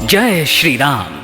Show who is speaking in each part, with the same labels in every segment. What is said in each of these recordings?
Speaker 1: जय श्री राम।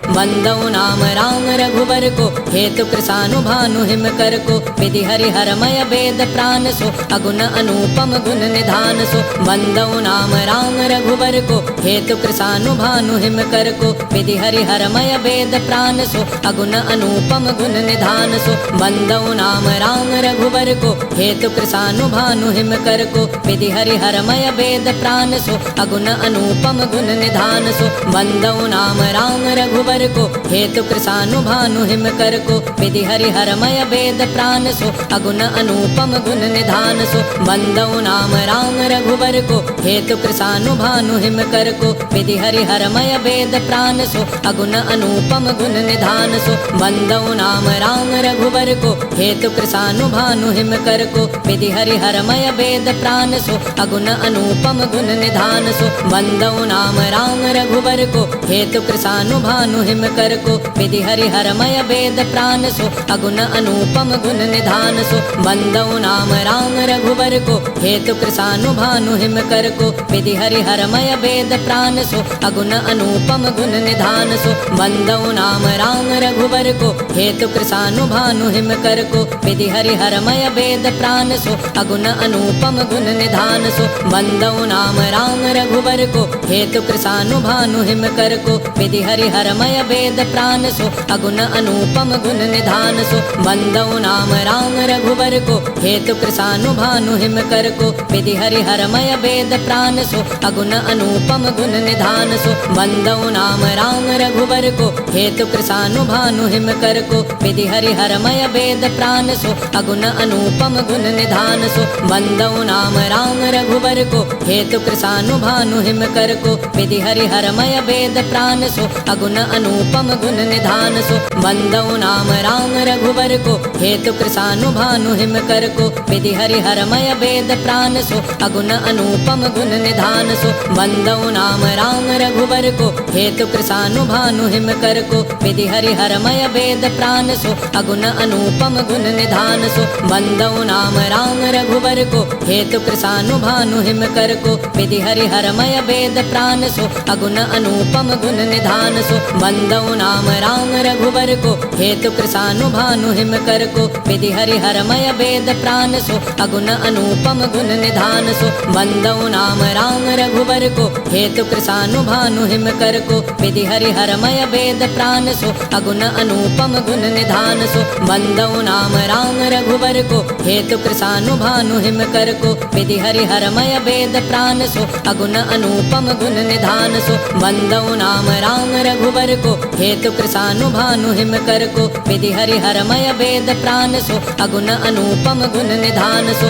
Speaker 2: वंदौ नाम राम रघुबर को, हेतु कृसानु भानु हिम कर को। विधि हरिहरमय वेद प्राण सो, अगुण अनुपम गुण निधान सो। वंदौ नाम राम रघुबर को, हेतु कृसानु भानु हिम कर को। विधि हरिहरमय वेद प्राण सो, अगुण अनुपम गुण निधान सो। वंदौ नाम राम रघुबर को, हेतु कृसानु भानु हिम कर को। विधि हरिहरमय वेद प्राण सो, अगुण अनुपम गुण निधान सो। वंदौ नाम राम रघुबर को, हेतु कृसानु भानु हिम कर को। विधि हरिहरमय वेद प्राण सो, अगुण अनुपम गुण निधान सो। वंदौ नाम राम रघुबर को, हेतु कृसानु भानु हिम कर को। विधि हरिहरमय वेद प्राण सो, अगुण अनुपम गुण निधान सो। वंदौ नाम राम रघुबर को, हेतु कृसानु भानु हिम कर को। विधि हरिहरमय वेद प्राण सो, अगुण अनुपम गुण निधान सो। वंदौ नाम राम रघुबर को, हेतु कृसानु भानु हिम कर को। विधि हरिहरमय वेद प्राण सो, अगुण अनुपम गुण निधान सो। वंदौ नाम राम रघुबर को, हेतु कृसानु भानु हिम कर को। विधि हरिहरमय वेद प्राण सो, अगुण अनुपम गुण निधान सो। वंदौ नाम राम रघुबर को, हेतु कृसानु भानु हिम कर को। विधि हरिहरमय वेद प्राण सो, अगुण अनुपम गुण निधान सो। वंदौ नाम राम रघुबर को, हेतु कृसानु भानु हिम कर को। विधि हरिहरमय वेद प्राण सो, अगुण अनुपम गुण निधान सो। वंदौ नाम राम रघुबर को, हेतु कृसानु भानु हिम कर को। विधि हरिहरमय वेद प्राण सो, अगुण अनुपम गुण निधान सो। वंदौ नाम राम रघुबर को, हेतु कृसानु भानु हिम कर को। विधि हरिहरमय वेद प्राण सो, अगुण अनुपम गुण निधान सो। वंदौ नाम राम रघुबर को, हेतु कृसानु भानु हिम कर को। विधि हरिहरमय वेद प्राण सो, अगुण अनुपम गुण निधान सो। वंदौ नाम राम रघुबर को, हेतु कृसानु भानु हिम कर को। विधि हरिहरमय वेद प्राण सो, अगुण अनुपम गुण निधान सो। वंदौ नाम राम रघुबर को, हेतु कृसानु भानु हिम कर को। विधि हरिहरमय वेद प्राण सो, अगुण अनुपम गुण निधान सो। वंदौ नाम राम रघुबर को, हेतु कृसानु भानु हिम कर को। विधि हरिहरमय वेद प्राण सो, अगुण अनुपम गुण निधान सो। वंदौ नाम राम रघुबर को, हेतु कृसानु भानु हिम कर को। विधि हरिहरमय वेद प्राण सो, अगुण अनुपम गुण निधान सो। वंदौ नाम राम रघुबर को, हेतु कृसानु भानु हिम कर को। विधि हरिहरमय वेद प्राण सो, अगुण अनुपम गुण निधान सो। वंदौ नाम राम रघुबर को, हेतु कृसानु भानु हिम कर को। विधि हरिहरमय वेद प्राण सो, अगुण अनुपम गुण निधान सो। वंदौ नाम राम रघुबर को, हेतु कृसानु भानु हिम कर को। विधि हरिहरमय वेद प्राण सो, अगुण अनुपम गुण निधान सो। वंदौ नाम राम रघुबर को, हेतु कृसानु भानु हिम कर को। विधि हरिहरमय वेद प्राण सो, अगुण अनुपम गुण निधान सो।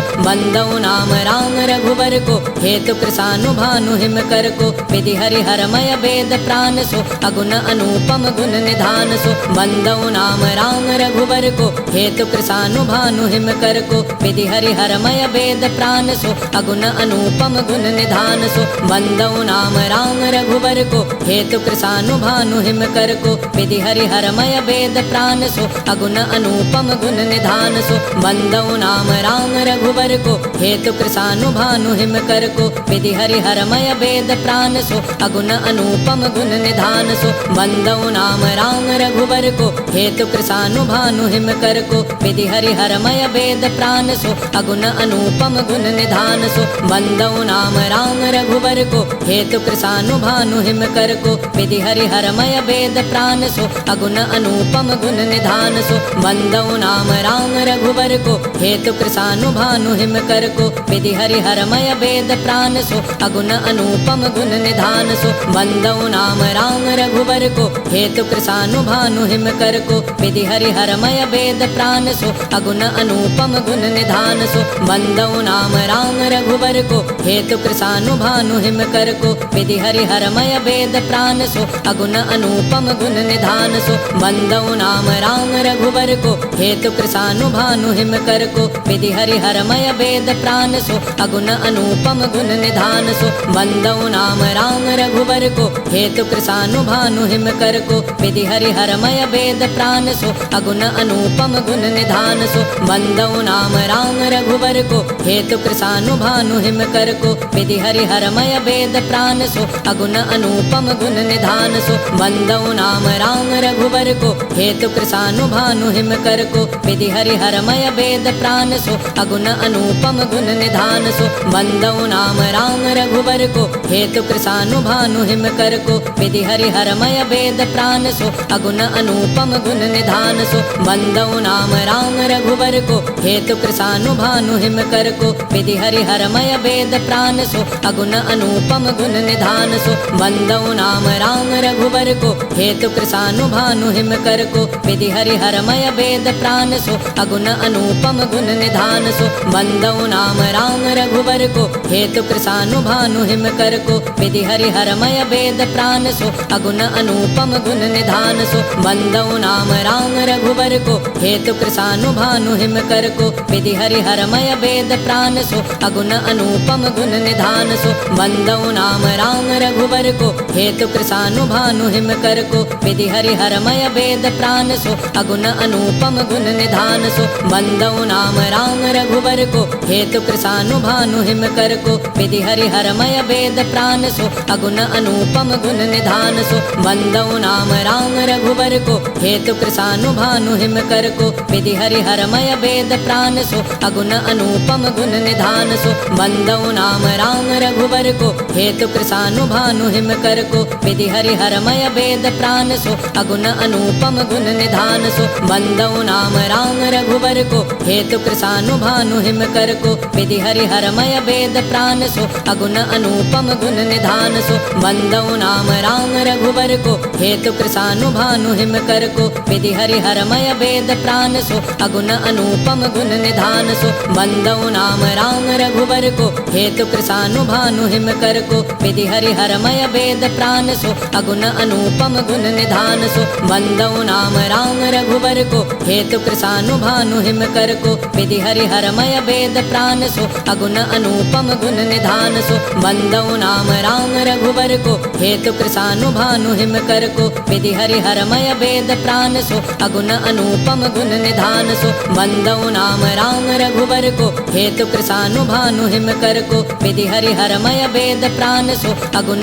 Speaker 2: वंदौ नाम राम रघुबर को, हेतु कृसानु भानु हिम कर को। विधि हरिहरमय वेद प्राण सो, अगुण अनुपम गुण निधान सो। वंदौ नाम राम रघुबर को, हेतु कृसानु भानु हिम कर को। विधि हरिहरमय वेद प्राण सो, अगुण अनुपम गुण निधान सो। वंदौ नाम राम रघुबर को, हेतु कृसानु भानु हिम कर को। विधि हरिहरमय वेद प्राण सो, अगुण अनुपम गुण निधान सो। वंदौ नाम राम रघुबर को, हेतु कृसानु भानु हिम कर को। विधि हरिहरमय वेद प्राण सो, अगुण अनुपम गुण निधान सो। वंदौ नाम राम रघुबर को, हेतु कृसानु भानु हिम कर को। विधि हरिहरमय वेद प्राण सो, अगुण अनुपम गुण निधान सो। वंदौ नाम राम रघुबर को, हेतु कृसानु भानु हिम कर को। विधि हरिहरमय वेद प्राण सो, अगुण अनुपम गुण निधान सो। वंदौ नाम राम रघुबर को, हेतु कृसानु भानु हिम कर को। विधि हरिहरमय वेद प्राण सो, अगुण अनुपम गुण निधान सो। वंदौ नाम राम रघुबर को, हेतु कृसानु भानु हिम कर को। विधि हरिहरमय वेद प्राण सो, अगुण अनुपम अनुपम गुण निधान सो बंदौ नाम राम रघुबर को हेतु कृसानु भानु हिम कर को विधि हरिहरमय वेद प्राण सो अगुण अनुपम गुण निधान सो बंदौ नाम राम रघुबर को हेतु कृसानु भानु हिम कर को विधि हरिहरमय वेद प्राण सो अगुण अनुपम गुण निधान सो बंदौ नाम राम रघुबर को हेतु कृसानु भानु हिम कर को विधि हरिहरमय वेद प्राण सो अगुण अनुपम गुण निधान सो बंदौ नाम राम रघुबर को हेतु कृसानु भानु हिम कर को विधि हरिहरमय वेद प्राण सो अगुण अनुपम गुण निधान सो बंदौ नाम राम रघुबर को हेतु कृसानु भानु हिम कर को विधि हरिहरमय वेद प्राण सो अगुण अनुपम गुण निधान सो बंदौ नाम राम रघुबर को हेतु कृसानु भानु हिम कर को विधि हरिहरमय वेद प्राण सो अगुण अनुपम गुण निधान सो बंदौ नाम राम रघुबर को हेतु कृसानु भानु हिम कर को विधि हरिहरमय वेद प्राण सो अगुण अनुपम गुण निधान सो बंदौ नाम राम रघुबर को हेतु कृसानु भानु हिम कर को विधि हरिहरमय वेद प्राण सो अगुण अनुपम गुण निधान सो बंदौ नाम राम रघुबर को हेतु कृसानु भानु हिम कर को विधि हरिहरमय वेद प्राण सो अगुण अनुपम गुण निधान सो बंदौ नाम राम रघुबर को हेतु कृसानु भानु हिम कर को विधि हरिहरमय वेद प्राण सो अगुण अनुपम गुण निधान सो बंदौ नाम राम रघुबर को हेतु कृसानु भानु हिम कर को विधि हरिहरमय वेद प्राण सो अगुण अनुपम गुण निधान सो बंदौ नाम राम रघुबर को हेतु कृसानु भानु हिम कर को विधि हरिहरमय वेद प्राण सो अगुण अनुपम गुण निधान सो बंदौ नाम राम रघुबर को हेतु कृसानु भानु हिम कर को विधि हरिहरमय वेद प्राण सो अगुण अनुपम गुण निधान सो बंदौ नाम राम रघुबर को हेतु कृसानु भानु हिम कर को विधि हरिहरमय वेद प्राण सो अगुण अनुपम गुण निधान सो बंदौ नाम राम रघुबर को हेतु कृसानु भानु हिम कर को विधि हरिहरमय वेद प्राण सो अगुण अनुपम गुण निधान सो बंदौ नाम राम रघुबर को हेतु कृसानु भानु हिम कर को विधि हरिहरमय वेद प्राण सो अगुण अनुपम गुण निधान सो बंदौ नाम राम रघुबर को हेतु कृसानु भानु हिम कर को विधि हरिहरमय वेद प्राण सो अगुण अनुपम गुण निधान सो बंदौ नाम राम रघुबर को हेतु कृसानु भानु हिम कर को विधि हरिहरमय वेद प्राण सो अगुण अनुपम गुण निधान सो बंदौ नाम राम रघुबर को हेतु कृसानु भानु हिम कर को विधि हरिहरमय वेद प्राण सो अगुण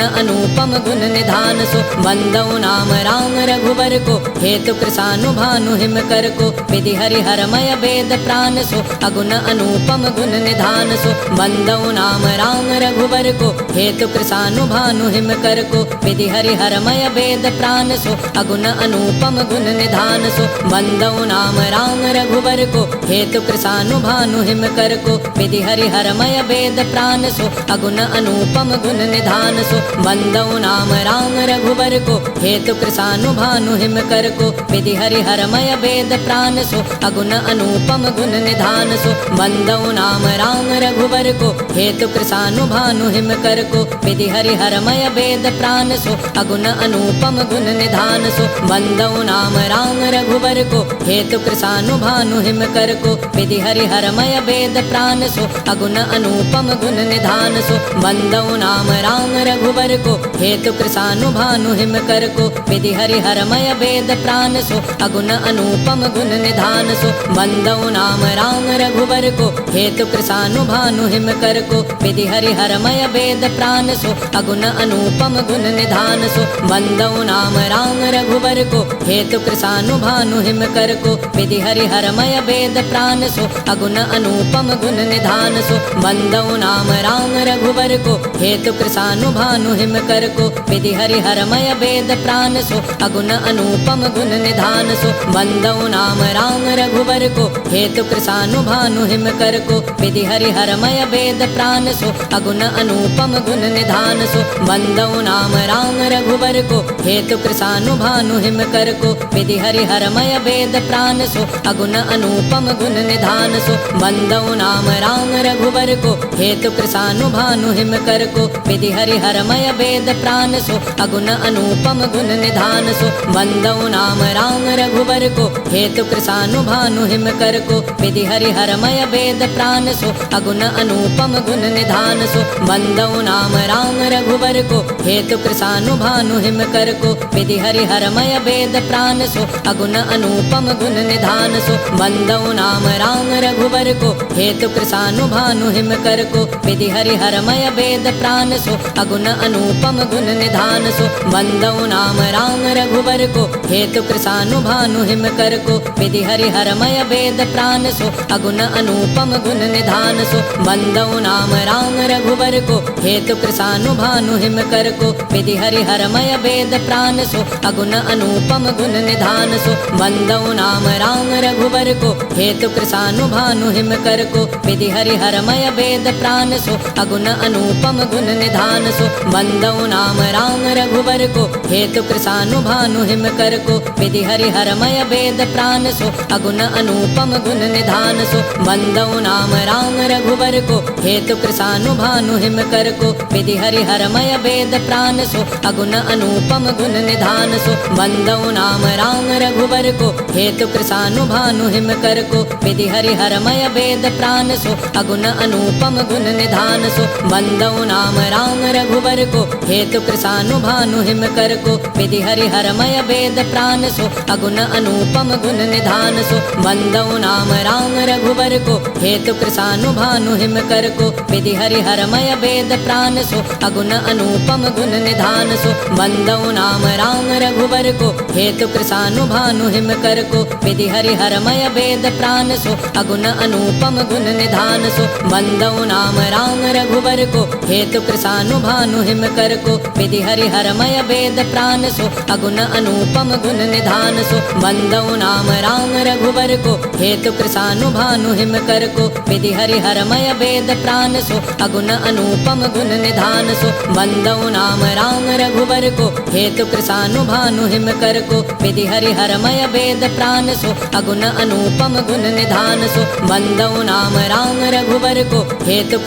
Speaker 2: अनुपम गुण निधान सो बंदौ नाम राम रघुबर को हेतु कृसानु भानु हिम कर को विधि हरिहरमय वेद प्राण सो अगुण अनुपम गुण निधान सो बंदौ नाम राम रघुबर को हेतु कृसानु भानु हिम कर को विधि हरिहरमय वेद प्राण सो अगुण अनुपम गुण निधान सो बंदौ नाम राम रघुबर को हेतु कृसानु भानु हिम कर को विधि हरिहरमय वेद प्राण सो अगुण अनुपम गुण निधान सो बंदौ नाम राम रघुबर को हेतु कृसानु भानु हिम कर को विधि हरिहरमय वेद प्राण सो अगुण अनुपम गुण निधान सो बंदौ नाम राम रघुबर को हेतु कृसानु भानु हिम कर को विधि हरिहरमय वेद प्राण सो अगुण अनुपम गुण निधान सो बंदौ नाम राम रघुबर को हेतु कृसानु भानु हिम कर को विधि हरिहरमय वेद प्राण सो अगुण अनुपम गुण निधान सो बंदौ नाम राम रघुबर को हेतु कृसानु भानु हिम कर को विधि हरिहरमय वेद प्राण सो अगुण अनुपम गुण निधान सो बंदौ नाम राम रघुबर को हेतु कृसानु भानु हिम कर को विधि हरिहरमय वेद प्राण सो अगुण अनुपम गुण निधान सो बंदौ नाम राम रघुबर को हेतु कृसानु भानु हिम कर को विधि हरिहरमय वेद प्राण सो अगुण अनुपम गुण निधान सो बंदौ नाम राम रघुबर को हेतु कृसानु भानु हिम कर को विधि हरिहरमय वेद प्राण सो अगुण अनुपम गुण निधान सो बंदौ नाम राम रघुबर को हेतु कृसानु भानु हिम कर को विधि हरिहरमय वेद प्राण सो अगुण अनुपम गुण निधान सो बंदौ नाम राम रघुबर को हेतु कृसानु भानु हिम कर को विधि हरिहरमय वेद प्राण सो अगुण अनुपम गुण निधान सो बंदौ नाम राम रघुबर को हेतु कृसानु भानु हिम कर को विधि हरिहरमय वेद प्राण सो अगुण अनुपम गुण निधान सो बंदऊ नाम राम रघुबर को हेतु कृसानु भानु हिम कर को विधि हरिहरमय वेद प्राण सो अगुण अनुपम गुण निधान सो बंदऊ नाम राम रघुबर को हेतु कृसानु भानु हिम कर को विधि हरिहरमय वेद प्राण सो अगुण अनुपम गुण निधान सो बंदऊ नाम राम रघुबर को हेतु कृसानु भानु हिम कर को विधि हरिहरमय वेद प्राण सो अगुण अनुपम गुण निधान सो बंदऊ नाम राम रघुबर को हेतु कृसानु भानु हिम कर को विधि हरिहरमय वेद प्राण सो अगुण अनुपम गुण निधान सो बंदऊ नाम राम रघुबर को हेतु कृसानु भानु हिम कर को विधि हरिहरमय वेद प्राण सो अगुण अनुपम गुण निधान सो बंदऊ नाम राम रघुबर को हेतु कृसानु भानु हिम कर को विधि हरिहरमय वेद प्राण सो अगुण अनुपम गुण निधान सो बंदऊ नाम राम रघुबर को हेतु कृसानु भानु हिम कर को विधि हरिहरमय वेद प्राण सो अगुण अनुपम गुण निधान सो बंदऊ नाम राम रघुबर को हेतु कृसानु भानु हिम कर को विधि हरिहरमय वेद प्राण सो अगुण अनुपम गुण निधान सो बंदऊ नाम राम रघुबर को हेतु कृसानु भानु हिम कर को विधि हरिहरमय वेद प्राण सो अगुण अनुपम गुण निधान सो बंदऊ नाम राम रघुबर को हेतु कृसानु भानु हिम कर को विधि हरिहरमय वेद प्राण सो अगुण अनुपम गुण निधान सो बंदऊ नाम राम रघुबर को हेतु कृसानु भानु हिम कर को विधि हरिहरमय वेद प्राण सो अगुण अनुपम गुण निधान सो बंदऊ नाम राम रघुबर को हेतु कृसानु भानु हिम कर को विधि हरिहरमय वेद प्राण सो अगुण अनुपम गुण निधान सो बंदऊ नाम राम रघुबर को हेतु कृसानु भानु हिम कर को विधि हरिहरमय वेद प्राण सो अगुण अनुपम गुण निधान सो बंदऊ नाम राम रघुबर को हेतु कृसानु भानु हिम कर को विधि हरिहरमय वेद प्राण सो अगुण अनुपम गुण निधान सो बंदऊ नाम राम रघुबर को हेतु कृसानु भानु हिम कर को विधि हरिहरमय वेद प्राण सो अगुण अनुपम गुण निधान सो बंदऊ नाम राम रघुबर को हेतु कृसानु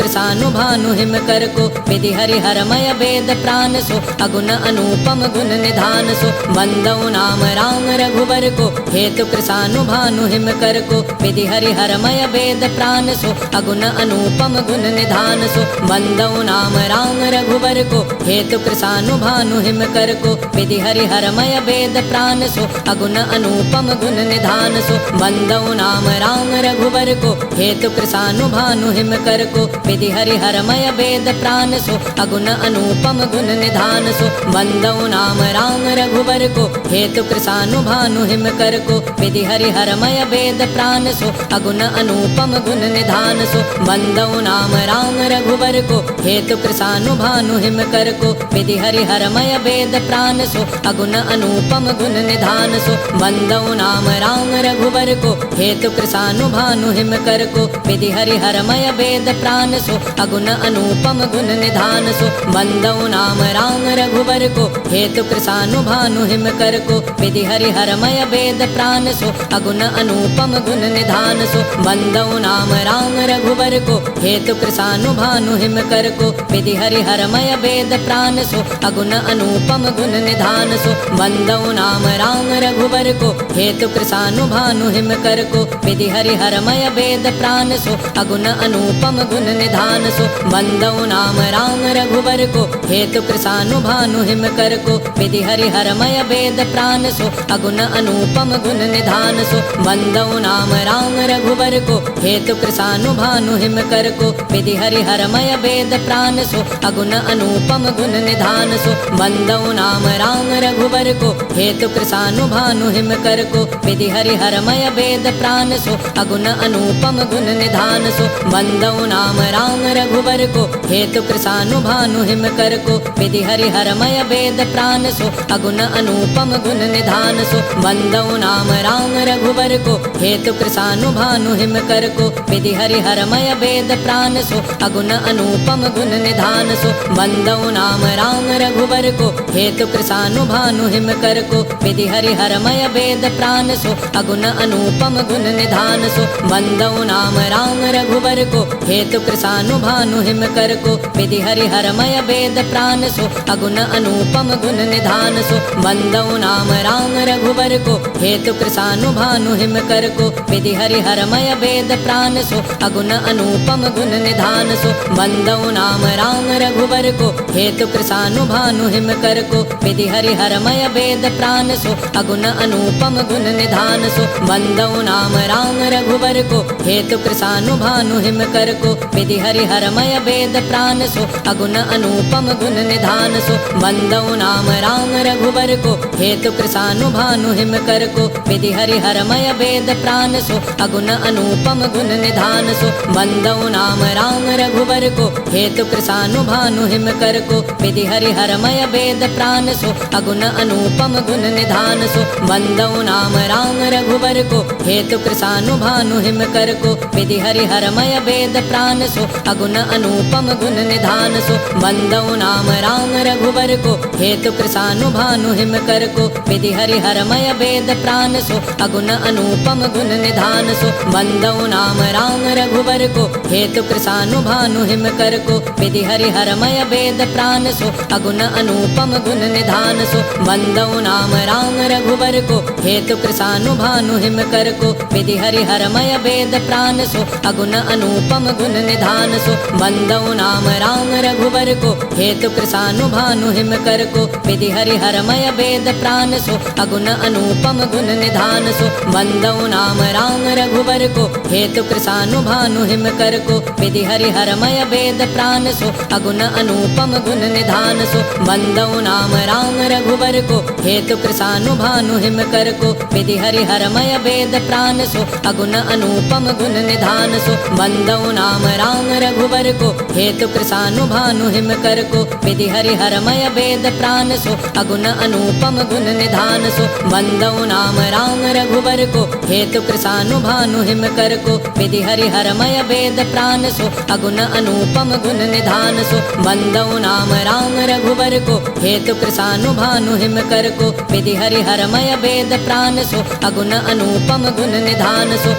Speaker 2: भानु हिम कर को विधि हरिहरमय वेद प्राण सो अगुण अनुपम गुण निधान सो बंदऊ नाम राम रघुबर को हेतु कृसानु भानु हिम कर को विधि हरिहरमय वेद प्राण सो अगुण अनुपम गुण निधान सो बंदऊ नाम राम रघुबर को हेतु कृसानु भानु हिम कर को विधि हरिहरमय वेद प्राण सो अगुण अनुपम गुण निधान सो बंदऊ नाम राम रघुबर को हेतु कृसानु भानु हिम कर को विधि हरिहरमय वेद प्राण सो अगुण अनुपम गुण निधान सो बंदऊ नाम राम रघुबर को हेतु कृसानु भानु हिम कर को विधि हरिहरमय वेद प्राण सो अगुण अनुपम गुण निधान सो बंदऊ नाम राम रघुबर को हेतु कृसानु भानु हिम कर को विधि हरिहरमय वेद प्राण सो अगुण अनुपम गुण निधान सो बंदऊ नाम राम रघुबर को हेतु कृसानु भानु हिम कर को विधि हरिहरमय वेद प्राण सो अगुण अनुपम गुण निधान सो बंदऊ नाम राम रघुबर को हेतु कृसानु भानु हिम कर को विधि हरिहरमय वेद प्राण सो अगुण अनुपम गुण निधान सो बंदऊ नाम राम रघुबर को हेतु कृसानु भानु हिम कर को विधि हरिहरमय वेद प्राण सो अगुण अनुपम गुण निधान सो बंदऊ नाम राम रघुबर को हेतु कृसानु भानु हिम कर को विधि हरिहरमय वेद प्राण सो अगुण अनुपम गुण निधान सो बंदऊ नाम राम रघुबर को हेतु कृसानु भानु हिम कर को विधि हरिहरमय वेद प्राण सो अगुण अनुपम गुण निधान सो बंदऊ नाम राम रघुबर को हेतु कृसानु भानु हिम कर को विधि हरिहरमय वेद प्राण सो अगुण अनुपम गुण निधान सो बंदऊ नाम राम रघुबर को हेतु कृसानु भानु हिम कर को विधि हरिहरमय वेद प्राण सो अगुण अनुपम गुण निधान सो बंदऊ नाम राम रघुबर को हेतु कृसानु भानु हिम कर को विधि हरिहरमय वेद प्राण सो अगुण अनुपम गुण निधान सो बंदऊ नाम राम रघुबर को हेतु कृसानु भानु हिम कर को विधि हरिहरमय वेद प्राण सो अगुण अनुपम गुण निधान सो बंदऊ नाम राम रघुबर को हेतु कृसानु भानु हिम कर को विधि हरिहरमय वेद प्राण सो अगुण अनुपम गुण निधान सो बंदऊ नाम राम रघुबर को हेतु कृसानु भानु हिम कर को विधि हरिहरमय वेद प्राण सो अगुण अनुपम गुण निधान सो बंदौ नाम राम रघुबर को हेतु कृसानु भानु हिम कर को विधि हरिहरमय वेद प्राण सो अगुन अनुपम गुण निधान सो बंदौ नाम राम रघुबर को हेतु कृसानु भानु हिम कर को विधि हरिहरमय वेद प्राण सो अगुन अनुपम गुण निधान सो बंदौ नाम राम रघुबर को हेतु कृसानु भानु हिम कर को विधि हरिहरमय वेद प्राण सो अगुन अनुपम गुण निधान सो बंदौ नाम राम रघुबर को हेतु कृसानु भानु हिम कर को विधि हरिहरमय वेद प्राण सो अगुन अनुपम गुण निधान सो बंदौ नाम राम रघुबर को हेतु कृसानु भानु हिम कर को विधि हरिहरमय वेद प्राण सो अगुन अनुपम गुण निधान सो बंदौ नाम राम रघुबर को हेतु कृसानु भानु हिम कर को विधि हरिहरमय वेद प्राण सो अगुन अनुपम गुण निधान सो बंदौ नाम राम रघुबर को हेतु कृसानु भानु हिम कर को विधि हरिहरमय वेद प्राण सो अगुन अनुपम गुण निधान सो बंदौ नाम राम रघुबर को हेतु कृसानु भानु हिम कर को विधि हरिहरमय वेद प्राण सो अगुन अनुपम गुण निधान सो बंदौ नाम राम रघुबर को हेतु कृसानु भानु हिम कर को विधि हरिहरमय वेद प्राण सो अगुन अनुपम गुण निधान सो बंदौ नाम राम रघुबर को हेतु कृसानु भानु हिम कर को विधि हरिहरमय वेद प्राण सो अगुन अनुपम गुण निधान सो बंदौ नाम राम रघुबर को हेतु कृसानु भानु हिम कर को विधि हरिहरमय वेद प्राण सो अगुन अनुपम गुण निधान सो बंदौ नाम राम रघुबर को हेतु कृसानु भानु हिम कर को विधि हरिहरमय वेद प्राण सो अगुन अनुपम गुण निधान सो बंदौ नाम राम रघुबर को हेतु कृसानु भानु हिम कर को विधि हरिहरमय वेद प्राण सो अगुन अनुपम गुण निधान सो बंदौ नाम राम रघुबर को हेतु कृसानु भानु हिम कर को विधि हरिहरमय वेद प्राण सो अगुन अनुपम गुण निधान सो बंदौ नाम राम रघुबर को हेतु कृसानु भानु हिम कर को विधि हरिहरमय वेद प्राण सो अगुन अनुपम गुण निधान सो